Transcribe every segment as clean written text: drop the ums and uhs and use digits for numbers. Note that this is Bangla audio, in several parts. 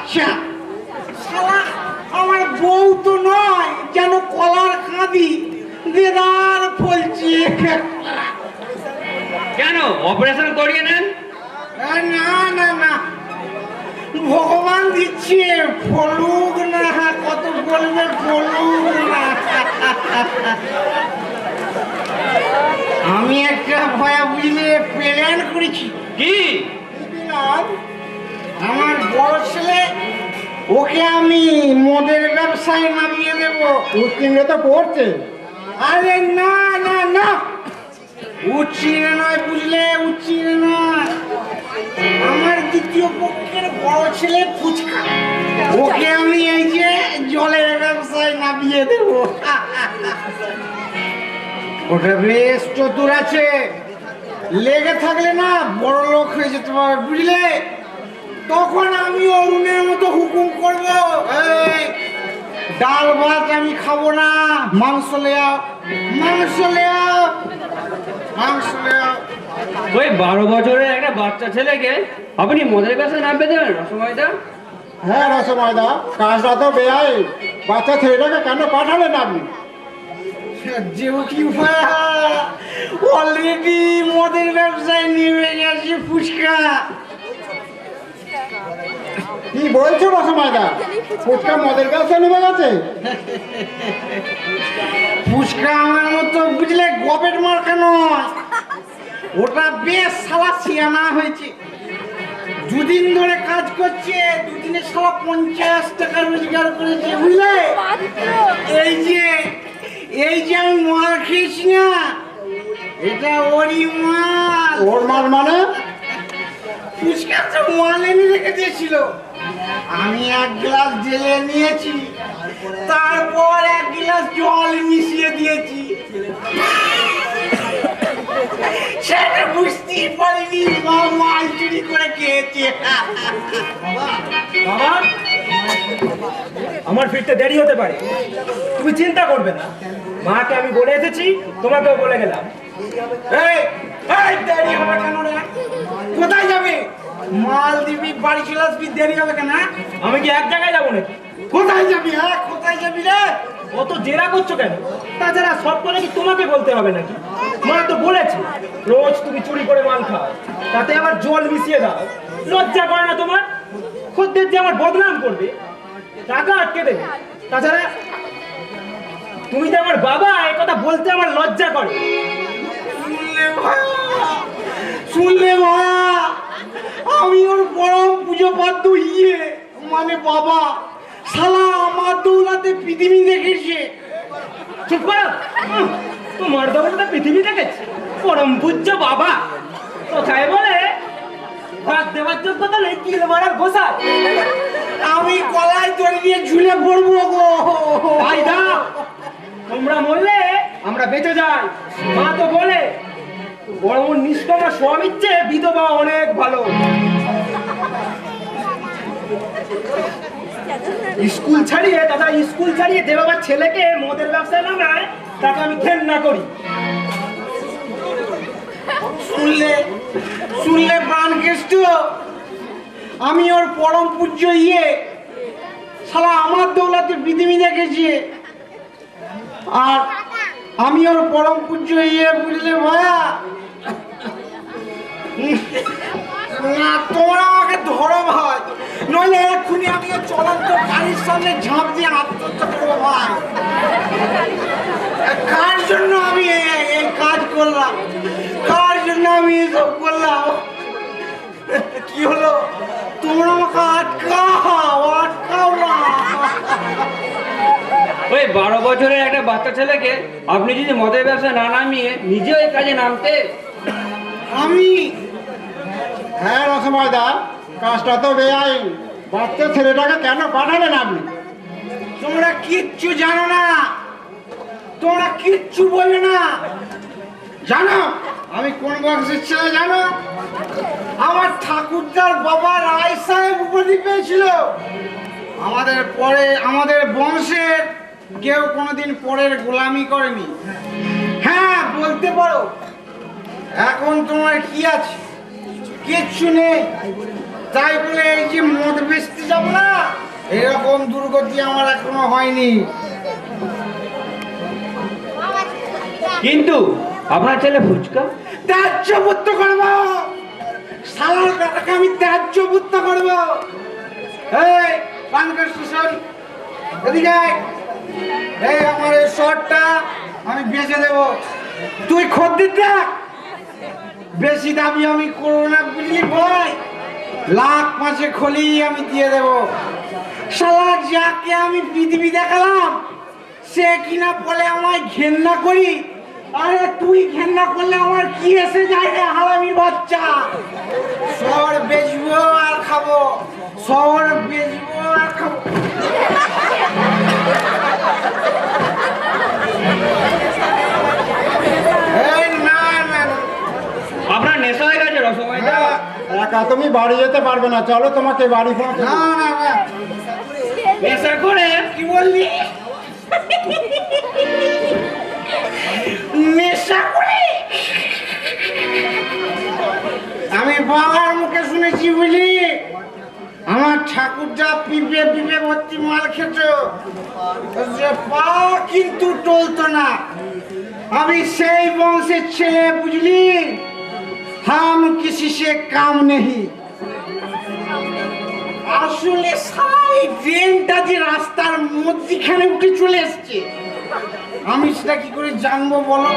বাচ্চা, শালা আমার বউ তো নয়, যেন কলার কাঁদি দেদার ফলছি। কেন অপারেশন করিয়ে নেন? না না না, ভগবান দিচ্ছে, ফলুক না, কত বলবে ফলুক না। আমি একটা ভয়া বুঝলে প্ল্যান করেছি। কি? আমার বড় ছেলে, ওকে আমি মদের ব্যবসায় নামিয়ে দেব। উচ্চিঙ্গে তো পড়ছে। আরে না না না, উচ্চিঙ্গে নয় বুঝলে, উচ্চিঙ্গে নয়। আমার দ্বিতীয় পক্ষের বড় ছেলে ফুচকা, ওকে আমি এই যে জলের ব্যবসায় নামিয়ে দেব। ওটা বেশ চতুর আছে, লেগে থাকলে না বড় লোক হয়ে যেতে পারবে বুঝলে। তখন আমি অরুণের মতো হুকুম করবো, এই ডাল ভাত আমি খাবো না, মাংস লেয়াও, মাংস লেয়াও, মাংস লেয়াও। ওই 12 বছরের একটা বাচ্চা ছেলেকে আপনি মদের ব্যবসা নামবে দেবেন রসময়দা? হ্যাঁ রসময়দা, কাজটা তো বেআই। বাচ্চা ছেলেটাকে কেন পাঠালেন আপনি? অলরেডি মদের ব্যবসায় নেমে গেছে ফুচকা। কি বলছো রসময়দা? ফুচকা মদের কাছে নেমে গেছে? ফুচকা আমার মতো বুঝলে গবেট মার্কা নয়, ওটা বেশ শালা সিয়ানা হয়েছে। দুদিন ধরে কাজ করছে, দুদিনে শালা 50 টাকা রোজগার করেছে বুঝলে। এই যে আমি মাল খেয়েছি না, এটা ওরই মাল। ওর মাল মানে? ফুচকা তো মাল এনে রেখে দিয়েছিল, আমি 1 গ্লাস ঢেলে নিয়েছি, তারপর 1 গ্লাস জল মিশিয়ে দিয়েছি। সেটা বুঝতেই পারিনি মাল চুরি করে খেয়েছে। বাবা, আমার ফিরতে দেরি হতে পারে, তুমি চিন্তা করবে না। মাকে আমি বলে এসেছি, তোমাকেও বলে গেলাম। এই এই দেরি হবে কেন রে? কোথায় যাবে? মাল দিবি, বাড়ি চলে আসবি, দেরি হবে কেন? আমি কি এক জায়গায় যাবো নাকি? কোথায় যাবি? হ্যাঁ কোথায় যাবি রে? অত জেরা করছো কেন? তাছাড়া সব করে কি তোমাকে বলতে হবে নাকি? মা তো বলেছে রোজ তুমি চুরি করে মাল খাও, তাতে আবার জল মিশিয়ে দাও। লজ্জা করে না তোমার? খদ্দের যে আমার বদনাম করবে, টাকা আটকে দেবে। তাছাড়া তুমি যে আমার বাবা, এ কথা বলতে আমার লজ্জা করে। শুনলে ভায়া, আমি ওর পরম পুজো পাদ্য মানে বাবা, শালা আমার দৌলাতে পৃথিবী দেখেছে। চুপ করো, তোমার দৌলতে পৃথিবী দেখেছে? পরম পূজ্য বাবা কোথায় বলে? ভাত দেওয়ার যোগ্যতা নেই, কিল মারার ঘোষা। আমি কলাই তরি দিয়ে ঝুলে পড়বো গো। ভাই দাও, তোমরা মরলে আমরা বেঁচে যাই। মা তো বলে বড় নিষ্কমা স্বামীর চেয়ে বিধবা অনেক ভালো। স্কুল ছাড়িয়ে যে বাবার ছেলেকে মদের ব্যবসায় নামায়, তাকে আমি ঘেন্না করি। শুনলে প্রাণ কেষ্ট, আমি ওর পরম পূজ্য শালা আমার দৌলাতে পৃথিবী দেখেছে, আর আমি ওর পরম পূজ্য বুঝলে ভায়া। না তোমরা আমাকে ধরো ভাই, নইলে এক্ষুনি আমি চলন্ত গাড়ির সামনে ঝাঁপ দিয়ে আত্মহত্যা করবো ভাই। কার জন্য আমি এই কাজ করলাম? কার জন্য আমি এসব করলাম? কি হলো? তোমরা আমাকে আটকাও না। ওই 12 বছরের একটা বাচ্চা ছেলেকে আপনি যদি মদের ব্যবসা না নামিয়ে নিজে ওই কাজে নামতে। আমি হ্যাঁ রসময়দা, কাজটা তো বেআইন। বাচ্চা ছেলেটাকে কেন পাঠালেন আপনি? তোমরা কিচ্ছু জানো না, তোমরা কিচ্ছু বলবে না। জানো আমি কোন বংশের ছেলে জানো? আমার ঠাকুরদার বাবা রায় সাহেব উপাধি পেয়েছিল। আমাদের বংশের কেউ কোনোদিন পরের গোলামি করেনি। হ্যাঁ বলতে পারো। এখন তোমার কি আছে? কিচ্ছু নেই। তাই বলে এই যে মদ বেচতে যাব না, এরকম দুর্গতি আমার এখনো হয়নি। কিন্তু আপনার ছেলে ফুচকা, ত্যায্যপুত্র করবো, শালার বেটাকে আমি ত্যায্যপুত্র করবো। এই পানকার স্টেশন, এদিকে আয়। এই আমার এই শর্টটা আমি বেচে দেবো, তুই খদ্দের দেখ। বেশি দাবি আমি করবো না বুঝলি ভাই, লাখ পাঁচে খলি আমি দিয়ে দেবো। শালা যাকে আমি পৃথিবী দেখালাম সে কিনা বলে আমায় ঘেন্না করি। আরে তুই ঘেন্না করলে আমার কি এসে যায় রে হারামির বাচ্চা। শহর বেচবো আর খাবো, শহর বেচবো আর খাবো। এই না না না। আপনার নেশা হয়ে গেছে রসমাইটা। একা তুমি বাড়ি যেতে পারবে না, চলো তোমাকে বাড়ি পৌঁছে না না না। নেশা করে কি বললি? নেশা করে? আমি বাবার মুখে শুনেছি বুঝলি, আমার ঠাকুরদা পিঁপে পিঁপে ভর্তি মাল খেত, যে পা কিন্তু টলতো না। আমি সেই বংশের ছেলে বুঝলি, হাম কিসি সে কাম নেহি। আসলে সাই ট্রেনটা যে রাস্তার মধ্যখানে উঠে চলে এসছে, আমি সেটা কি করে জানবো বলো?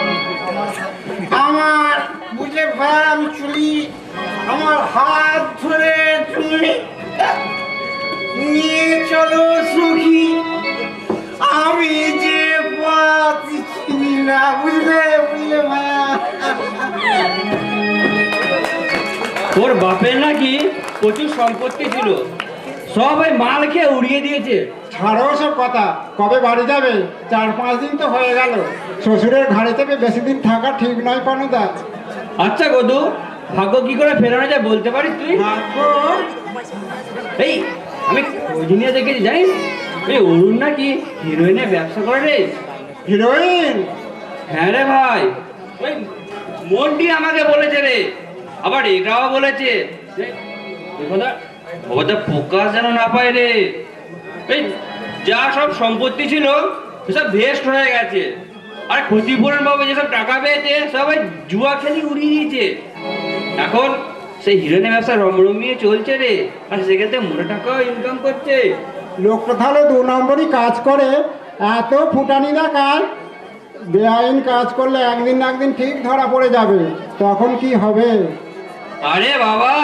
আমার বুঝে ভাই আমি চলি, আমার হাত ধরে তুমি নিয়ে চলো সখী, আমি যে পথ চিনি না, বুঝলে বুঝলে ভাইয়া। ওর বাপের নাকি প্রচুর সম্পত্তি ছিল, সব ওই মাল খেয়ে উড়িয়ে দিয়েছে। ছাড়ো সব কথা, কবে বাড়ি যাবে? 4-5 দিন তো হয়ে গেল। শ্বশুরের ঘাড়ি থেকে বেশি দিন থাকা ঠিক নয় পানুদা। আচ্ছা গদু, ভাগ্য কি করে ফেরানো যায় বলতে পারিস তুই? এই আমি খোঁজ নিয়ে দেখেছি জানিস, এই অরুণ নাকি হিরোইনের ব্যবসা করে রে। হিরোইন? হ্যাঁ রে ভাই, ওই মন্টি আমাকে বলেছে রে, আবার এটাও বলেছে যে এই কথা প্রকাশ যেন না পায় রে। এই যা সব সম্পত্তি ছিল সব ভেস্ট হয়ে গেছে, আর ক্ষতিপূরণ পাবে যেসব টাকা পেয়েছে সবাই জুয়া খেলি উড়িয়ে দিয়েছে। এখন সেই হিরোইনের ব্যবসা রমরমিয়ে চলছে রে, আর সেক্ষেত্রে মোটা টাকাও ইনকাম করছে। লোকটা তাহলে 2 নম্বরই কাজ করে, এত ফুটানি দেখায়। বেআইন কাজ করলে একদিন না একদিন ঠিক ধরা পড়ে যাবে, তখন কি হবে? আরে বাবা,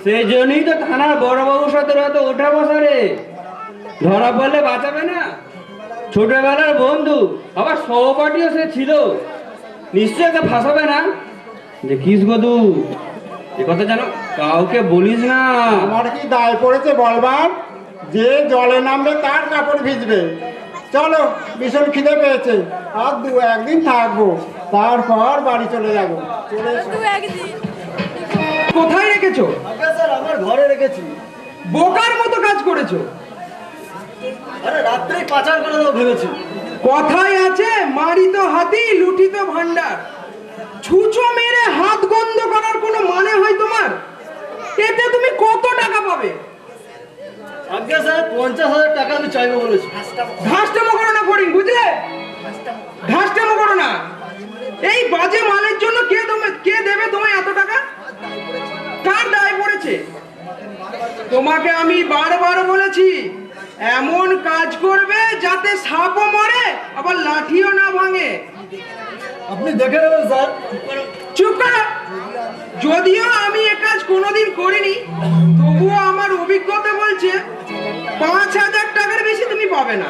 সেই জন্যই তো থানার বড়বাবুর সাথে হয়তো ওঠা বসা রে, ধরা পড়লে বাঁচাবে না। ছোটবেলার বন্ধু, আবার সহপাঠীও সে ছিল, নিশ্চয় ওকে ফাঁসাবে না। দেখিস গদু, এ কথা যেন কাউকে বলিস না। আমার কি দায় পড়েছে বলবার? যে জলে নামবে তার কাপড় ভিজবে। চলো, ভীষণ খিদে পেয়েছে, আর 2-1 দিন থাকবো, তারপর বাড়ি চলে যাবো। চলে এসো। কোথায় রেখেছো? স্যার আমার ঘরে রেখেছি। বোকার মতো কাজ করেছো। আরে রাত্রেই পাচার করে দেবো ভেবেছি। কথায় আছে মারিত হাতি লুঠিত ভান্ডার। ছুঁচো মেরে হাত গন্ধ করার কোনো মানে হয় তোমার? এতে তুমি কত টাকা পাবে? আজ্ঞা স্যার 50,000 টাকা আমি চাইবো বলেছি। ঘাসটামো করো না ফড়িং, বুঝলে? ঘাসটামো করো না। এই বাজে মালের জন্য কে দেবে তোমায় এত টাকা? কার দায় পড়েছে? তোমাকে আমি বারবার বলেছি এমন কাজ করবে যাতে সাপও মরে আবার লাঠিও না ভাঙে। আপনি দেখে নেবেন স্যার। চুপ করো। যদিও আমি এ কাজ কোনোদিন করিনি, তবুও আমার অভিজ্ঞতা বলছে 5,000 টাকার বেশি তুমি পাবে না।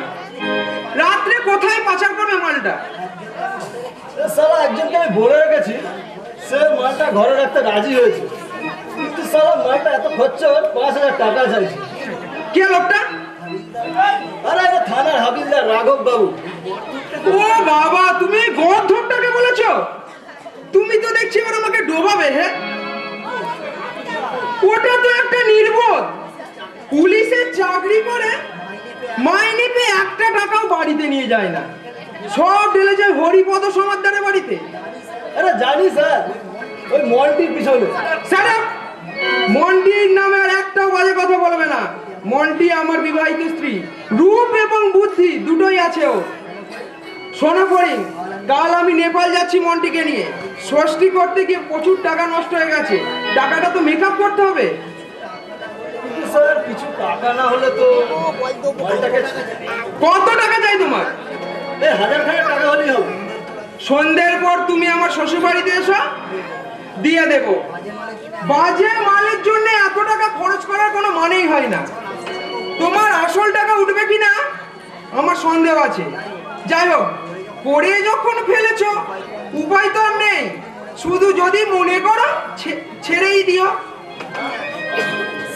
রাত্রে কোথায় পাচার করবে মালটা? স্যার একজনকে আমি বলে রেখেছি, সে মালটা ঘরে রাখতে রাজি হয়েছে, কিন্তু স্যার মালটা এত খরচা 5,000 টাকা চাইছে। কে লোকটা? আরে এটা থানার হাবিলদার রাঘব বাবু। ও বাবা, তুমি গর্ধবটাকে বলেছো? তুমি তো দেখছি এবার আমাকে ডোবাবে। হ্যাঁ, ওটা তো একটা নির্বোধ, পুলিশের চাকরি করে মাইনে পেয়ে 1 টাকাও বাড়িতে নিয়ে যায় না, সব ঢেলে যায় হরিপদ সমাদ্দারের বাড়িতে। আরে জানি স্যার, ওই মলটির পিছনে। স্যার মন্টির নামে আর একটাও বাজে কথা বলবে না। মন্টি আমার বিবাহিত স্ত্রী, রূপ এবং বুদ্ধি দুটোই আছে ও। শোনো ফড়িং, কাল আমি নেপাল যাচ্ছি মন্টিকে নিয়ে। ষষ্ঠী করতে গিয়ে প্রচুর টাকা নষ্ট হয়ে গেছে, টাকাটা তো মেকআপ করতে হবে। কিন্তু স্যার কিছু টাকা না হলে তো মালটাকে কত টাকা চাই তোমার? 1000 টাকা হলেই হবে। সন্ধ্যের পর তুমি আমার শ্বশুর বাড়িতে এসো, দিয়ে দেব। বাজে মালের জন্য এত টাকা খরচ করার কোনো মানেই হয় না। তোমার আসল টাকা উঠবে কিনা আমার সন্দেহ আছে। যাই হোক, পড়ে যখন ফেলেছো উপায় তো আর নেই। শুধু যদি মনে করো ছেড়েই দিও।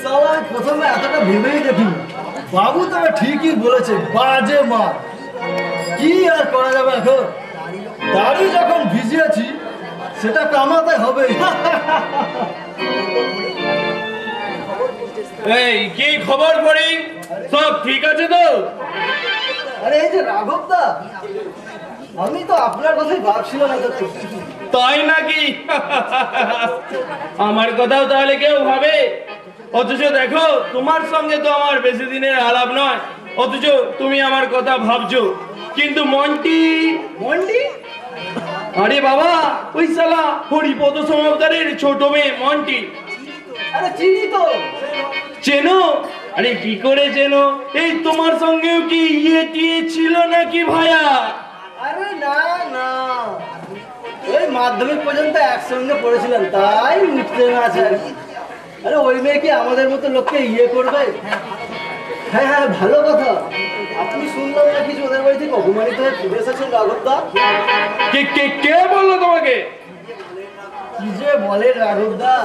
সালা প্রথমে এতটা ভেবেই দেখিনি। বাবু তবে ঠিকই বলেছে, বাজে মাল। কি আর করা যাবে এখন? দাড়ি যখন ভিজিয়েছি সেটা কামাতে হবে। এই কি খবর ফড়িং, সব ঠিক আছে তো? আরে এই যে রাঘব দা, আমি তো আপনার কথাই ভাবছিলাম এতক্ষণ। তাই নাকি? আমার কথাও তাহলে কেউ ভাবে? অথচ দেখো, তোমার সঙ্গে তো আমার বেশি দিনের আলাপ নয়, অথচ তুমি আমার কথা ভাবছো। কিন্তু মন্টি, মন্ডি? আরে বাবা, ওই শালা হরিপদ সমাবতারের ছোট মেয়ে মন্টি। আরে চিনি তো। চেনো? আরে কি করে চেনো? এই তোমার সঙ্গেও কি ইয়ে টিয়ে ছিল নাকি ভাইয়া? আরে না না, ওই মাধ্যমিক পর্যন্ত একসঙ্গে পড়েছিলাম, তাই উঠতে না আছে আর কি। আরে ওই মেয়ে কি আমাদের মতো লোককে ইয়ে করবে? হ্যাঁ হ্যাঁ, ভালো কথা। আপনি শুনলাম নাকি যে ওদের বাড়ি থেকে অপমানিত হয়ে ফিরে এসেছেন রাঘব দা? কে কে কে বললো তোমাকে? কি যে বলেন রাঘব দা,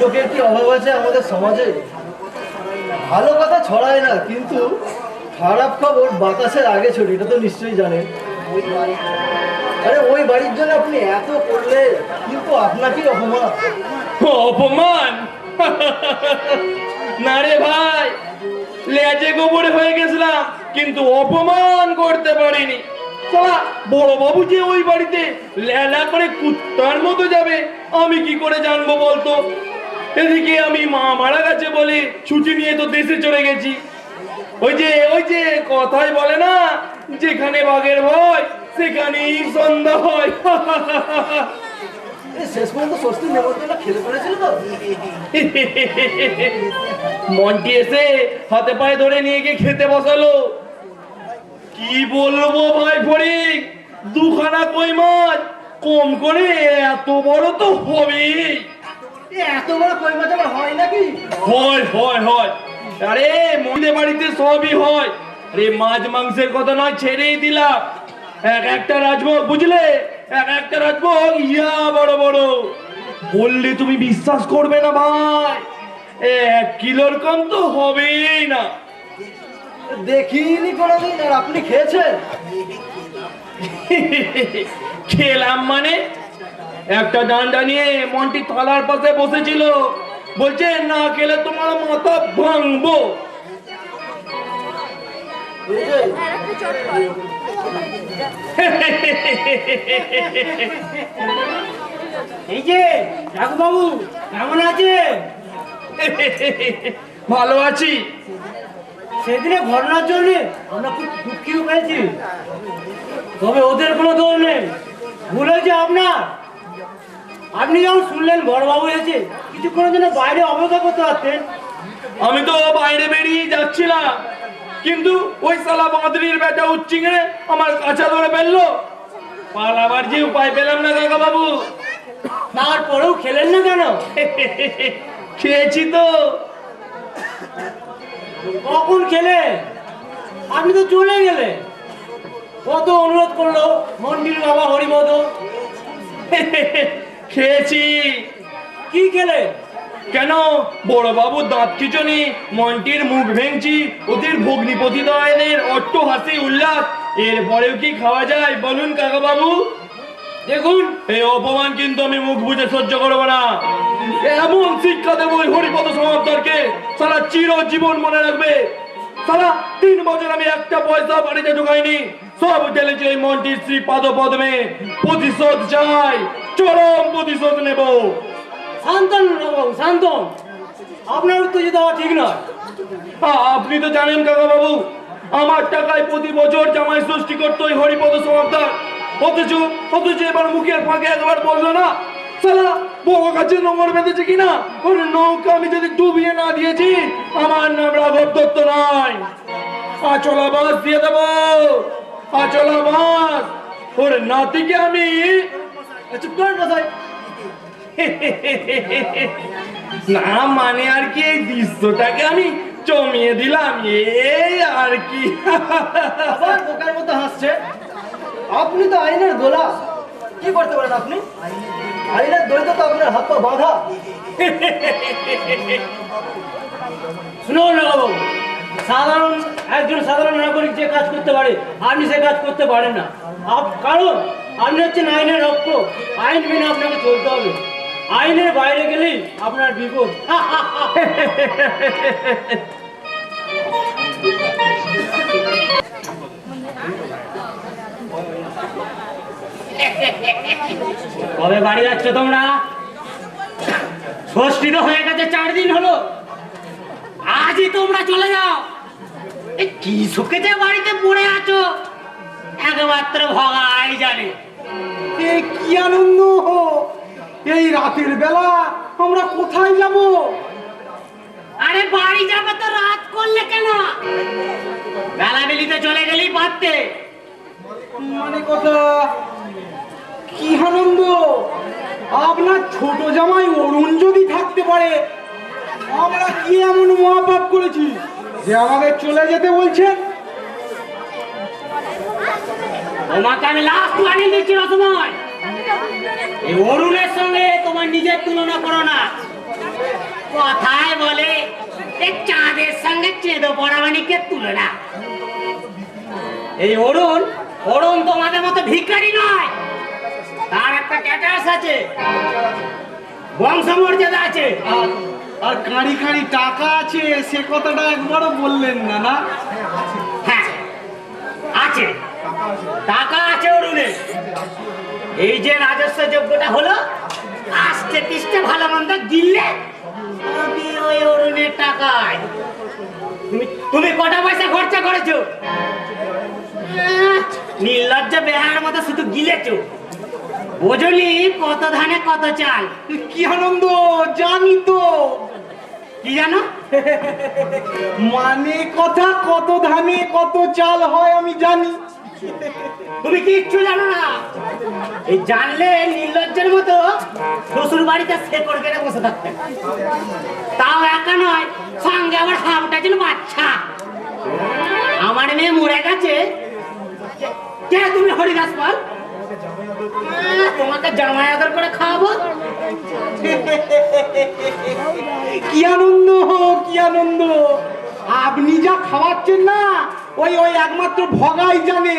লোকের কি অভাব আছে আমাদের সমাজে? ভালো কথা ছড়ায় না, কিন্তু খারাপ খবর বাতাসের আগে ছড়ি, এটা তো নিশ্চয়ই জানেন। আরে ওই বাড়ির জন্য আপনি এত করলে, কিন্তু আপনাকেই অপমান। অপমান? না রে ভাই, লেজে গোবরে হয়ে গেছিলাম, কিন্তু অপমান করতে পারিনি। শালা বড় বাবু যে ওই বাড়িতে লেলা করে কুত্তার মতো যাবে, আমি কি করে জানবো বলতো? এদিকে আমি মা মারা গেছে বলে ছুটি নিয়ে তো দেশে চলে গেছি। ওই যে কথাই বলে না, যেখানে বাঘের ভয় সেখানেই সন্ধ্যা হয়। এই শেষ পর্যন্ত স্বস্তি নেমন্তন্ন খেলে পড়েছিল তো। মন্টি এসে হাতে পায়ে ধরে নিয়ে গিয়ে খেতে বসালো। কি বলবো ভাই ফড়িং, দুখানা কই মাছ কম করে এত বড় তো হবেই। এত বড় কই মাছ আবার হয় নাকি? হয় হয় হয়, আরে মন্দির বাড়িতে সবই হয়। আরে মাছ মাংসের কথা নয়, ছেড়েই দিলাম। একটা রাজভোগ, বুঝলে, একটা রাজভোগ ইয়া বড় বড়। বললে তুমি বিশ্বাস করবে না ভাই, 1 কিলোর কম তো হবেই না। দেখিনি কোনোদিন। আর আপনি খেয়েছেন? খেলাম মানে? একটা ডান্ডা নিয়ে মন্টি থালার পাশে বসেছিল, বলছে না খেলে তোমার মাথা ভাঙবো। এই যে, এই যে রাঘব বাবু, কেমন আছে? ভালো আছি। সেদিনে ঘটনার জন্য আমরা খুব দুঃখিত হয়েছি, তবে ওদের কোনো দোষ নেই। ভুল হয়েছে আপনার। আপনি যখন শুনলেন বড়বাবু এসেছে, কিছুক্ষণের জন্য বাইরে অপেক্ষা করতে পারতেন। আমি তো বাইরে বেরিয়ে যাচ্ছিলাম, কিন্তু ওই শালা বাঁদরির বেটা উচ্চিংড়ে আমার কাছা ধরে ফেললো। পালাবার যে উপায় পেলাম না কাকা বাবু। তারপরেও খেলেন না কেন? খেয়েছি তো। কখন খেলে? আপনি তো চলে গেলে। কত অনুরোধ করলো মন্দির বাবা হরিপদ। খেয়েছি। কি খেলে? কেন, বড় বাবুর দাঁত খিচুনি, মন্টির মুখ ভেঙচি, ওদের ভগ্নিপতিদের অট্ট হাসি উল্লাস, এরপরেও কি খাওয়া যায় বলুন কাকা বাবু? দেখুন, এই অপমান কিন্তু আমি মুখ বুঝে সহ্য করবো না। এমন শিক্ষা দেবো ওই হরিপদ সমাপ্তরকে, সারা চিরজীবন মনে রাখবে। সারা 3 বছর আমি একটা পয়সা বাড়িতে ঢুকাইনি, সব ঢেলেছি এই মন্টির শ্রী পাদ পদ্মে। প্রতিশোধ চাই, চরম প্রতিশোধ নেব। শান্তন বাবু, শান্তন। আপনার উত্তেজিত হওয়া ঠিক নয়। আপনি তো জানেন কাকা বাবু, আমার টাকায় প্রতি বছর জামাই ষষ্ঠী করতো ওই হরিপদ সমাপ্তার। অথচ এবার মুখের ফাঁকে একবার বললো না, সালা বউ কাছে নোংর বেঁধেছে কিনা, ওর নৌকা আমি যদি ডুবিয়ে না দিয়েছি আমার নাম রাঘব দত্ত নয়। আচলা বাস দিয়ে দেবো, আচলা বাস। ওর নাতিকে আমি চুপ করেন মশাই। না মানে আর কি এই দৃশ্যটাকে আমি জমিয়ে দিলাম, এই আর কি। আবার বোকার মতো হাসছে। আপনি তো আইনের গোলা, কি করতে পারেন আপনি? আইনের দড়িতে তো আপনার হাত পা বাঁধা। শুনুন বাবু, একজন সাধারণ নাগরিক যে কাজ করতে পারে আপনি সে কাজ করতে পারেন না। কারণ আপনি হচ্ছেন আইনের রক্ষক। আইন মেনে আপনাকে চলতে হবে। আইনের বাইরে গেলেই আপনার বিপদ। কবে বাড়ি যাচ্ছ তোমরা? ষষ্ঠী তো হয়ে গেছে, 4 দিন হলো। আজই তোমরা চলে যাও। কি সুখে যে বাড়িতে পড়ে আছো একমাত্র ভগাই জানে। কি আনন্দ! এই রাতের বেলা আমরা কোথায় যাব? আরে বাড়ি যাবে তো রাত করলে কেন? বেলা বেলিতে চলে গেলেই পারতে। মানে কথা, কি আনন্দ! আপনার ছোট জামাই অরুণ যদি থাকতে পারে, আমরা কি এমন মহাপাপ করেছি যে আমাদের চলে যেতে বলছেন? তোমাকে আমি লাস্ট ওয়ার্নিং দিচ্ছি রসময়, এই অরুণের সঙ্গে তোমার নিজের তুলনা করো না। কথায় বলে এই চাঁদের সঙ্গে চেদো পরামানিকের তুলনা। এই অরুণ তোমাদের মতো ভিখারি নয়, তার একটা স্ট্যাটাস আছে, বংশমর্যাদা আছে, আর কাঁড়ি কাঁড়ি টাকা আছে, সে কথাটা একবারও বললেন না। না, হ্যাঁ আছে, টাকা আছে অরুণের। এই যে রাজস্ব যোগ্যটা হলো, আস্তে পিস্তে ভালো মন্দ দিলে ওই অরুণের টাকায়। তুমি কটা পয়সা খরচা করেছো? নির্লজ্জ বেহার মতো শুধু গিলেছো। বোঝনি কত ধানে কত চাল। কি আনন্দ! জানি তো। কি জানো? মানে কথা, কত ধানে কত চাল হয় আমি জানি। তুমি কিচ্ছু জানো না। এই জানলে নির্লজ্জের মতো শ্বশুর বাড়িতে শেকড় কেটে বসে থাকতে। তাও একা নয়, সঙ্গে আবার হাফটা ছিল বাচ্চা। আমার মেয়ে মরে গেছে, কে তুমি হরিদাস পাল? তোমাকে জামাই আদর করে খাওয়াবো। কি আনন্দ, কি আনন্দ! আপনি যা খাওয়াচ্ছেন না, ওই একমাত্র ভগাই জানে।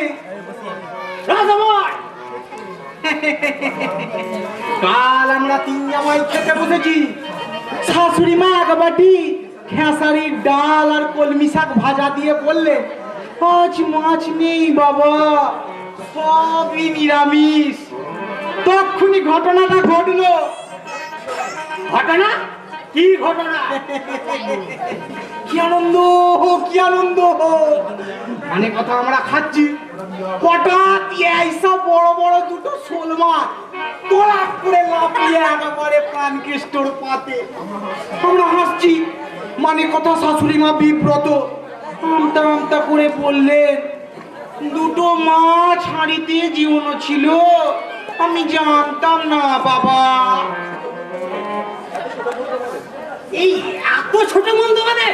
রসময়, কাল আমরা 3 জামাই খেতে বসেছি। শাশুড়ি মা এক বাটি খেসারির ডাল আর কলমি শাক ভাজা দিয়ে বললে, আজ মাছ নেই বাবা, সবই নিরামিষ। তখনই ঘটনাটা ঘটলো। ঘটনা? কি ঘটনা? কি আনন্দ, কি আনন্দ! মানে কথা, আমরা খাচ্ছি, হঠাৎ এইসব বড় বড় দুটো শোল মাছ তোলা করে লাফিয়ে একেবারে প্রাণকেষ্টর পাতে। আমরা হাসছি, মানে কথা শাশুড়ি মা বিব্রত আমতা আমতা করে বললেন, দুটো মাছ হাঁড়িতে জীবনও ছিল, আমি জানতাম না বাবা। এই এত ছোট মন তোমাদের?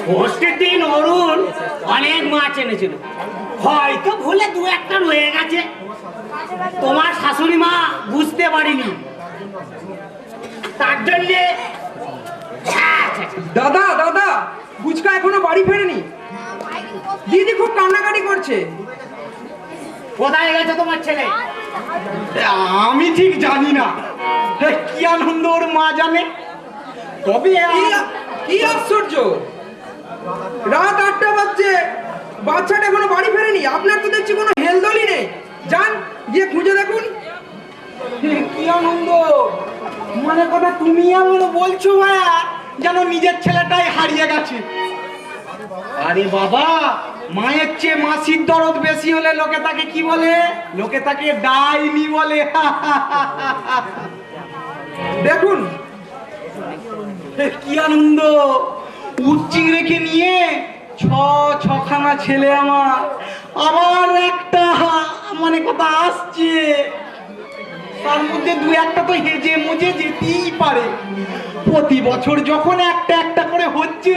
ষষ্ঠীর দিন অরুণ অনেক মাছ এনেছিল, হয়তো ভুলে 2-1টা রয়ে গেছে। তোমার শাশুড়ি মা বুঝতে পারিনি, তার জন্যে। দাদা দাদা, বুচকা এখনো বাড়ি ফেরেনি। দিদি খুব কান্নাকাটি করছে। কোথায় গেছে তোমার ছেলে? আমি ঠিক জানি না, কি আনন্দ ওর মা জানে। তবে কি আশ্চর্য, রাত 8টা বাজছে, বাচ্চাটা এখনো বাড়ি ফেরেনি। আপনার তো দেখছি কোনো হেলদোলই নেই। যান গিয়ে খুঁজে দেখুন। কি আনন্দ, মানে কথা তুমি এমন বলছো ভাইয়া যেন নিজের ছেলেটাই হারিয়ে গেছে। আরে বাবা, মায়ের চেয়ে মাসির দরদ বেশি হলে লোকে তাকে কি বলে? লোকে তাকে ডাইনি বলে। দেখুন কি আনন্দ, উচ্চিং রেখে নিয়ে ছখানা ছেলে আমার, আবার একটা মানে কথা আসছে, তার মধ্যে দু একটা তো হেজে মুজে যেতেই পারে। প্রতি বছর যখন একটা একটা করে হচ্ছে,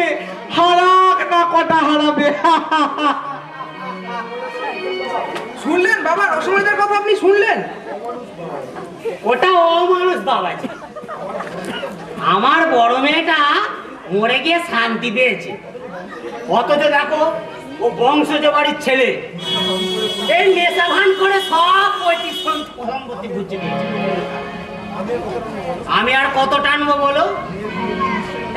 হারাক না কটা হারাবে। শুনলেন বাবা, রসমাইদার কথা আপনি শুনলেন? ওটা অমানুষ বাবাজি। আমার বড় মেয়েটা মরে গিয়ে শান্তি পেয়েছে, অথচ দেখো ও বংশজ বাড়ির ছেলে এই নেশা ভান করে সব পৈতৃক সম্পত্তি বুঝে নিয়েছে। আমি আর কত টানবো বলো?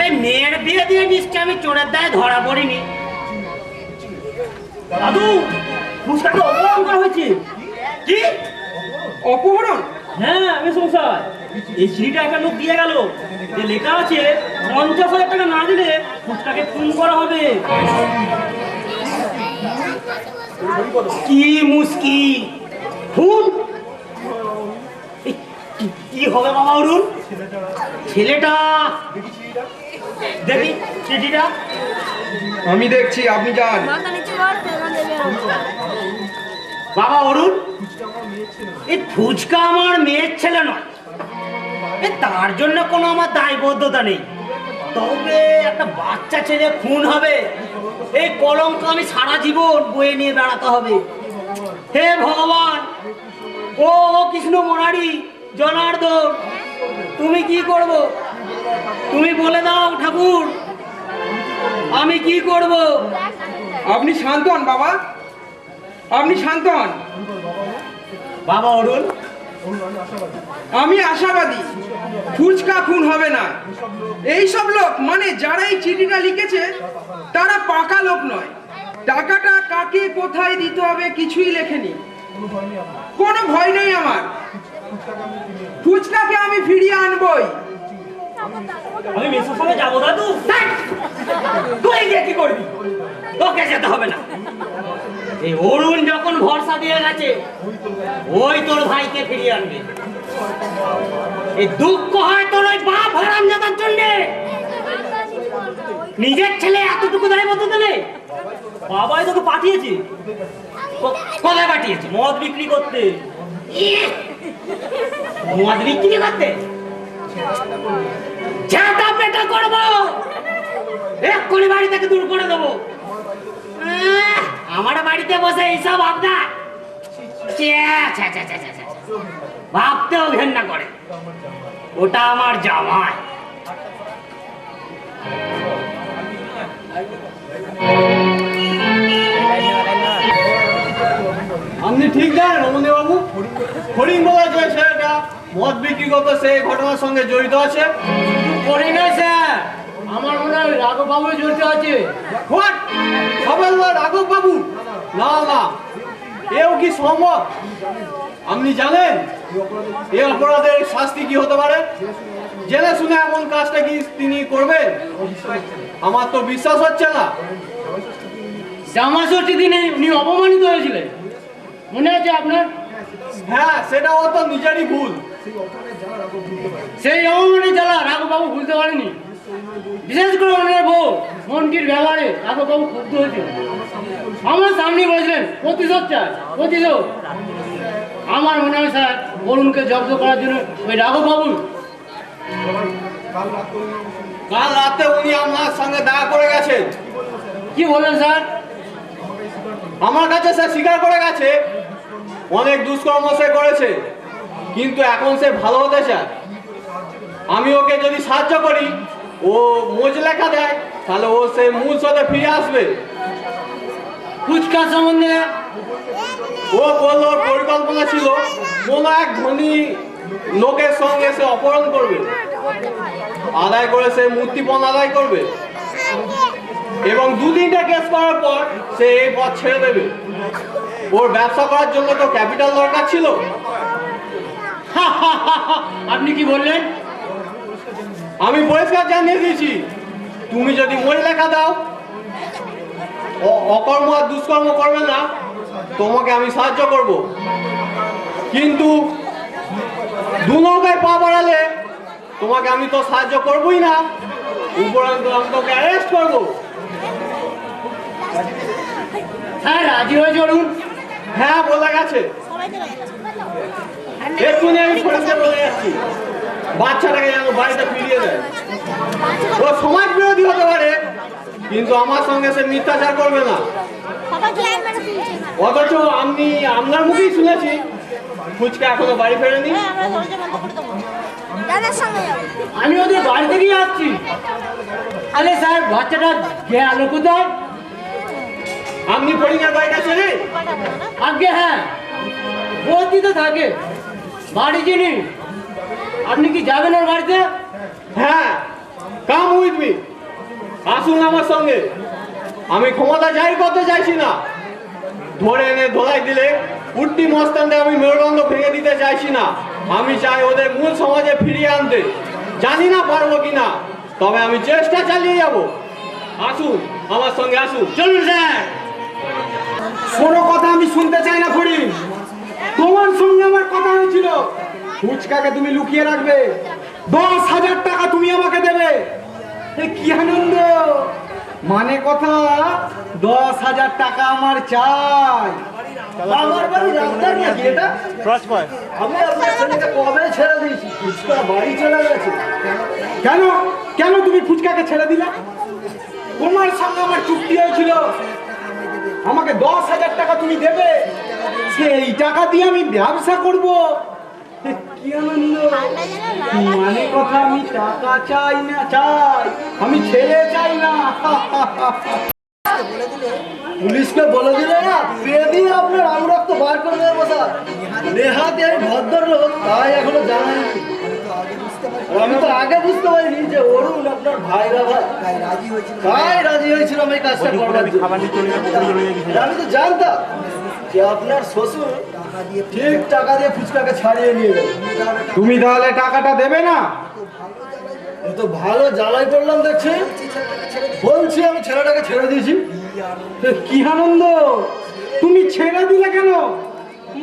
এই মেয়ের বিয়ে দিয়ে নিশ্চয় আমি চোরের দায়ে ধরা পড়িনি। দাদু, ফুচকাকে অপমান করা হয়েছে। কি অপহরণ? হ্যাঁ মেসমশাই, এই চিঠিটা একটা লোক দিয়ে গেল, যে লেখা আছে 50,000 টাকা না দিলে ফুচকাকে খুন করা হবে। কি মুশকিল, খুন? কি হবে বাবা অরুণ? ছেলেটা দেখি চিঠিটা। আমি দেখছি, আপনি যান। বাবা অরুণ, এই ফুচকা আমার মেয়ের ছেলে নয়, তার জন্য কোনো আমার দায়বদ্ধতা নেই। তবে একটা বাচ্চা ছেলে খুন হবে, এই কলঙ্ক আমি সারা জীবন বয়ে নিয়ে বেড়াতে হবে। হে ভগবান, ও কৃষ্ণ মুরারি জনার্দন, তুমি কি করব? তুমি বলে দাও ঠাকুর, আমি কি করব? আপনি শান্ত হন বাবা, আপনি শান্ত হন। বাবা অরুণ, আমি আশাবাদী ফুচকা খুন হবে না। এই সব লোক, মানে যারা এই চিঠিটা লিখেছে, তারা পাকা লোক নয়। টাকাটা কাকে কোথায় দিতে হবে কিছুই লেখেনি। কোনো ভয় নেই আমার, ফুচকাকে আমি ফিরিয়ে আনবই। আমি মেসোর সঙ্গে যাবো দাদু। তুই গিয়ে কি করবি? তোকে যেতে হবে না। এই অরুণ যখন ভরসা দিয়ে গেছে, ওই তোর ভাইকে ফিরিয়ে আনবে। এই দুঃখ হয় তোর ওই বাপ হারামজাদার জন্য। নিজের ছেলে এতটুকু দায়বদ্ধ নেই। বাবাই তোকে পাঠিয়েছে কোথায় পাঠিয়েছে? মদ বিক্রি করতে। মদ বিক্রি করতে? ঝাঁটা পেটা করবো, এক্ষুনি বাড়ি থেকে দূর করে দেবো। আমার বাড়িতে বসে এইসব আপনার ভাবতেও ঘেন্না করে। ওটা আমার জামাই। আপনি ঠিক জানেন রমণী বাবু, হরিণ বলা যে ছেলেটা মদ বিক্রি করতে সেই ঘটনার সঙ্গে জড়িত আছে? করি না স্যার, আমার মনে হয় রাঘব বাবু জড়িত আছে। হোয়াট? সবাই রাঘব বাবু? না না, এও কি সম্ভব? আপনি জানেন এই অপরাধের শাস্তি কি হতে পারে? জেনে শুনে এমন কাজটা কি তিনি করবেন? আমার তো বিশ্বাস হচ্ছে না। জামা ষষ্ঠী দিনে উনি অপমানিত হয়েছিলেন, মনে আছে আপনার? হ্যাঁ, সেটা ও তো নিজেরই ভুল। সেই অপমানের জ্বালা রাঘব বাবু ভুলতে পারেনি। বিশেষ করে ওনার বউ মন্টির ব্যবহারে রাঘব বাবু ক্ষুব্ধ হয়েছিল। আমার সামনে বলেছিলেন প্রতিশোধ চাই, প্রতিশোধ। আমার মনে হয় স্যার অরুণকে জব্দ করার জন্য ওই রাঘব বাবু। কাল রাতে উনি আমার সঙ্গে দেখা করে গেছেন। কি বলেন স্যার? আমার কাছে সে স্বীকার করে গেছে অনেক দুষ্কর্ম সে করেছে, কিন্তু এখন সে ভালো হতে চায়। আমি ওকে যদি সাহায্য করি, ও মোজ লেখা দেয়, তাহলে ও সেই মূল স্রোতে ফিরে আসবে। ফুচকা সম্বন্ধে ও বলল ওর পরিকল্পনা ছিল কোনো এক ধনী লোকের সঙ্গে সে অপহরণ করবে, আদায় করে সে মুক্তিপণ আদায় করবে এবং 2-3টা কেস করার পর সে এই পথ ছেড়ে দেবে। ওর ব্যবসা করার জন্য তো ক্যাপিটাল দরকার ছিল। আপনি কি বললেন? আমি পরিষ্কার জানিয়ে দিয়েছি, তুমি যদি মই লেখা দাও, অকর্ম আর দুষ্কর্ম করবে না, তোমাকে আমি সাহায্য করব। কিন্তু দু নৌকায় পা বাড়ালে তোমাকে আমি তো সাহায্য করবই না, উপরন্তু আমি তোকে অ্যারেস্ট করবো। হ্যাঁ, রাজি হয়ে চলুন। হ্যাঁ, বলে গেছে। এক্ষুনি আমি ফোনকে বলে যাচ্ছি, বাচ্চাটাকে যেন বাড়িতে ফিরিয়ে দেয়। ও সমাজ বিরোধী হতে পারে, কিন্তু আমার সঙ্গে সে মিথ্যাচার করবে না। অথচ আমি আপনার মুখেই শুনেছি ফুচকা এখনো বাড়ি ফেরেনি। আমি ওদের বাড়ি থেকেই আসছি। আরে স্যার, বাচ্চাটা গেল কোথায়? আপনি ফড়িংয়ের বাড়িটা ছেড়ে? আগে হ্যাঁ, বলতি তো থাকে বাড়ি চিনি। আপনি কি যাবেন ওর বাড়িতে? হ্যাঁ, কাম উইথ মি, আসুন আমার সঙ্গে। আমি ক্ষমতা জাহির করতে চাইছি না, ধরে এনে ধোলাই দিলে উঠতি মস্তানটা আমি মেরুদণ্ড ভেঙে দিতে চাইছি না। আমি চাই ওদের মূল সমাজে ফিরিয়ে আনতে। জানি না পারবো কিনা, তবে আমি চেষ্টা চালিয়ে যাব। আসুন আমার সঙ্গে, আসুন। চলুন স্যার। কোনো কথা আমি শুনতে চাই না ফড়িং। তোমার সঙ্গে আমার কথা হয়েছিল, ফুচকাকে তুমি লুকিয়ে রাখবে, 10,000 টাকা তুমি আমাকে দেবে। এ কি আনন্দ! মানে কথা, 10,000 টাকা আমার চাই। আমার বাড়ি রাস্তার নাকি এটা? আমি আপনার ছেলেকে কবে ছেড়ে দিয়েছি, ফুচকা বাড়ি চলে গেছে। কেন কেন তুমি ফুচকাকে ছেড়ে দিলা? তোমার সঙ্গে আমার চুক্তি হয়েছিল, আমাকে 10,000 টাকা তুমি দেবে, সেই টাকা দিয়ে আমি ব্যবসা করব। এ কি আনন্দ! মানে কথা, আমি টাকা চাই না, আমি ছেলে চাই না। পুলিশকে বলে দিলে না, পেয়ে দিয়ে আপনার আমরক্ত বার করে দেওয়ার কথা। নেহাতি আমি ভদ্র লোক, তাই এখনো জানাই। আমি তো আগে বুঝতে পারিনি যে অরুণ আপনার ভাইরা ভাই। তাই রাজি হয়েছিল আমি কাজটা করবার জন্য। আমি তো জানতাম যে আপনার শ্বশুর ঠিক টাকা দিয়ে ফুচকাকে ছাড়িয়ে নিয়ে গেল। তুমি তাহলে টাকাটা দেবে না? আমি তো ভালো জ্বালাই করলাম দেখছি। বলছি আমি ছেলেটাকে ছেড়ে দিয়েছি। এ কি আনন্দ! তুমি ছেড়ে দিলে কেন?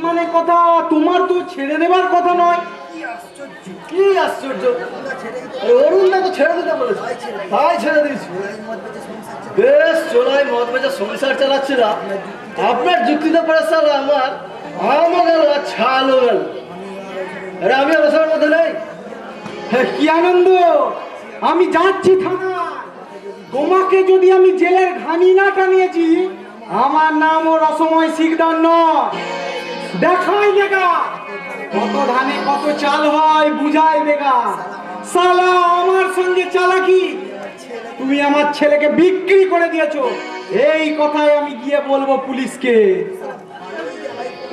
মানে কথা, তোমার তো ছেড়ে দেবার কথা নয়। কি আশ্চর্য! অরুণ তো ছেড়ে দিতে বলেছে, তাই ছেড়ে দিয়েছি। বেশ চোলাই মদ বেচে সংসার চালাচ্ছি না। আপনার যুক্তিতে পড়ে সাল আমার আমও গেল আর ছালও গেল। আরে আমি অবসরের মধ্যে নেই। এ কি আনন্দ! আমি যাচ্ছি থানায়। তোমাকে যদি আমি জেলের ঘানি না টানিয়েছি, আমার নামও রসময় শিকদার নয়। দেখাই দেখা কত ধানে কত চাল হয়, বুঝাই দেখা। সালা আমার সঙ্গে চালাকি, তুমি আমার ছেলেকে বিক্রি করে দিয়েছো, এই কথাই আমি গিয়ে বলবো পুলিশকে।